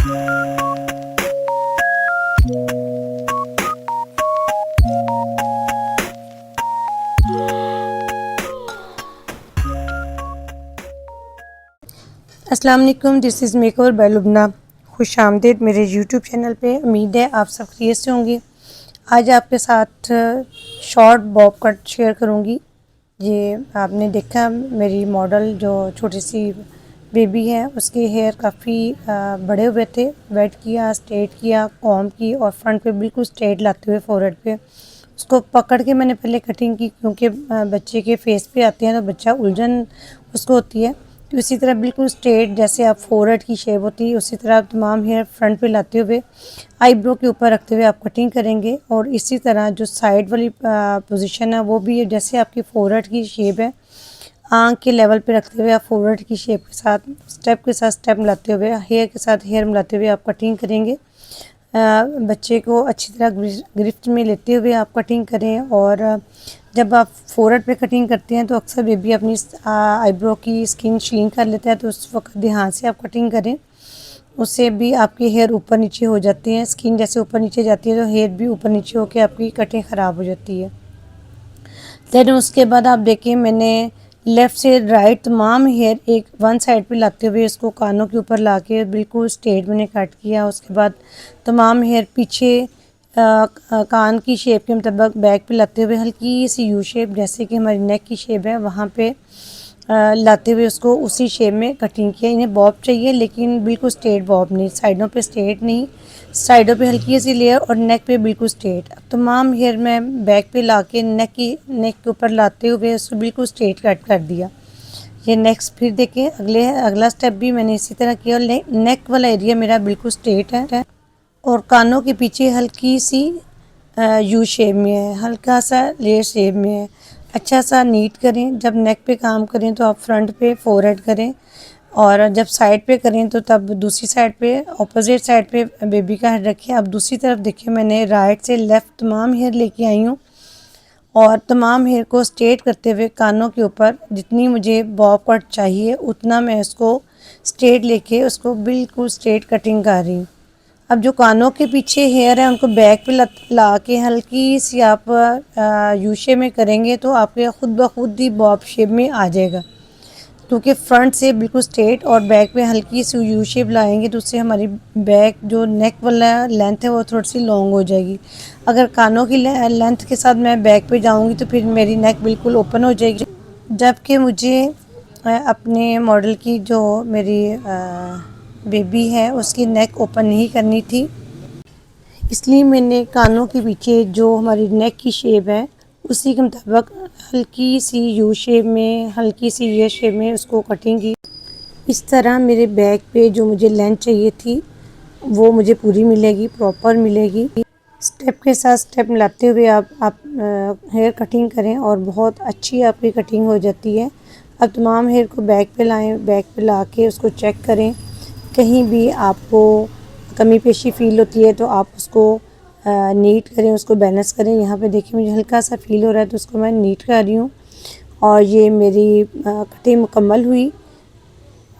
अस्सलाम वालेकुम, this is makeover by Lubna. खुश आमदीद मेरे यूट्यूब चैनल पे। उम्मीद है आप सब खैरियत से होंगे। आज आपके साथ शॉर्ट बॉब कट शेयर करूँगी। ये आपने देखा मेरी मॉडल जो छोटी सी बेबी है उसके हेयर काफ़ी बड़े हुए थे। वेट किया, स्ट्रेट किया, कॉम्ब की और फ्रंट पे बिल्कुल स्ट्रेट लाते हुए फोरहेड पे उसको पकड़ के मैंने पहले कटिंग की, क्योंकि बच्चे के फेस पे आते हैं तो बच्चा उलझन उसको होती है। तो इसी तरह बिल्कुल स्ट्रेट जैसे आप फोरहेड की शेप होती है उसी तरह आप तमाम हेयर फ्रंट पे लाते हुए आईब्रो के ऊपर रखते हुए आप कटिंग करेंगे। और इसी तरह जो साइड वाली पोजीशन है वो भी जैसे आपकी फोरहेड की शेप है, आंख के लेवल पे रखते हुए आप फोरहेड की शेप के साथ स्टेप मिलाते हुए हेयर के साथ हेयर मिलाते हुए आप कटिंग करेंगे। बच्चे को अच्छी तरह गिरफ्त में लेते हुए आप कटिंग करें। और जब आप फोरहेड पे कटिंग करते हैं तो अक्सर बेबी अपनी आईब्रो की स्किन श्रिंक कर लेता है, तो उस वक्त ध्यान से आप कटिंग करें। उससे भी आपके हेयर ऊपर नीचे हो जाते हैं। स्किन जैसे ऊपर नीचे जाती है तो हेयर भी ऊपर नीचे होकर आपकी कटिंग ख़राब हो जाती है। देन उसके बाद आप देखिए मैंने लेफ़्ट से राइट तमाम हेयर एक वन साइड पे लाते हुए इसको कानों के ऊपर लाके बिल्कुल स्ट्रेट मैंने कट किया। उसके बाद तमाम हेयर पीछे कान की शेप के मुताबिक बैक पे लाते हुए हल्की सी यू शेप जैसे कि हमारी नेक की शेप है वहाँ पे लाते हुए उसको उसी शेप में कटिंग किया। इन्हें बॉब चाहिए लेकिन बिल्कुल स्ट्रेट बॉब नहीं, साइडों पे स्ट्रेट नहीं, साइडों पे हल्की सी लेयर और नेक पे बिल्कुल स्ट्रेट। अब तमाम हेयर मैं बैक पे लाके नेक के ऊपर लाते हुए उसको बिल्कुल स्ट्रेट कट कर दिया। ये नेक्स्ट फिर देखिए अगला स्टेप भी मैंने इसी तरह किया। और नेक वाला एरिया मेरा बिल्कुल स्ट्रेट है और कानों के पीछे हल्की सी यू शेप में है, हल्का सा लेयर शेप में है। अच्छा सा नीट करें। जब नेक पे काम करें तो आप फ्रंट पे फोरहेड करें और जब साइड पे करें तो तब दूसरी साइड पे ऑपोजिट साइड पे बेबी का हेड रखिए। अब दूसरी तरफ देखिए मैंने राइट से लेफ़्ट तमाम हेयर लेके आई हूँ और तमाम हेयर को स्ट्रेट करते हुए कानों के ऊपर जितनी मुझे बॉब कट चाहिए उतना मैं इसको स्ट्रेट लेके उसको बिल्कुल स्ट्रेट कटिंग कर रही हूँ। अब जो कानों के पीछे हेयर है उनको बैक पे ला के हल्की सी आप यू शेप में करेंगे तो आपके खुद ब खुद ही बॉब शेप में आ जाएगा, क्योंकि फ्रंट से बिल्कुल स्ट्रेट और बैक पे हल्की सी यू शेप लाएंगे तो उससे हमारी बैक जो नेक वाला लेंथ है वो थोड़ी सी लॉन्ग हो जाएगी। अगर कानों की लेंथ के साथ मैं बैक पे जाऊंगी तो फिर मेरी नेक बिल्कुल ओपन हो जाएगी। जबकि मुझे अपने मॉडल की जो मेरी बेबी है उसकी नेक ओपन नहीं करनी थी, इसलिए मैंने कानों के पीछे जो हमारी नेक की शेप है उसी के मुताबिक हल्की सी यू शेप में, हल्की सी ये शेप में उसको कटिंग की। इस तरह मेरे बैक पे जो मुझे लेंथ चाहिए थी वो मुझे पूरी मिलेगी, प्रॉपर मिलेगी। स्टेप के साथ स्टेप मिलाते हुए आप हेयर कटिंग करें और बहुत अच्छी आपकी कटिंग हो जाती है। अब तमाम हेयर को बैक पे लाएं, बैक पे ला के उसको चेक करें। कहीं भी आपको कमी पेशी फ़ील होती है तो आप उसको नीट करें, उसको बैलेंस करें। यहाँ पे देखिए मुझे हल्का सा फील हो रहा है तो उसको मैं नीट कर रही हूँ और ये मेरी कटिंग मुकम्मल हुई।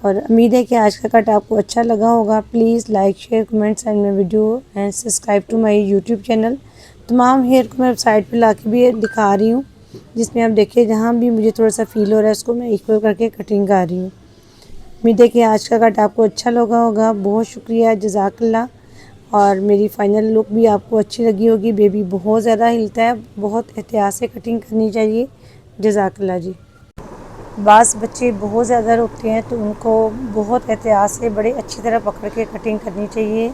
और उम्मीद है कि आज का कट आपको अच्छा लगा होगा। Please like, share, comments and my video and subscribe to my YouTube channel. तमाम हेयर को मैं साइड पे ला के भी दिखा रही हूँ, जिसमें आप देखिए जहाँ भी मुझे थोड़ा सा फील हो रहा है उसको मैं इक्वल करके कटिंग कर रही हूँ। उम्मीद है कि आज का कट आपको अच्छा लगा होगा। बहुत शुक्रिया, जज़ाकल्लाह। और मेरी फ़ाइनल लुक भी आपको अच्छी लगी होगी। बेबी बहुत ज़्यादा हिलता है, बहुत एहतियात से कटिंग करनी चाहिए। जज़ाकल्लाह जी। बाज़ बच्चे बहुत ज़्यादा रोते हैं तो उनको बहुत एहतियात से बड़े अच्छी तरह पकड़ के कटिंग करनी चाहिए।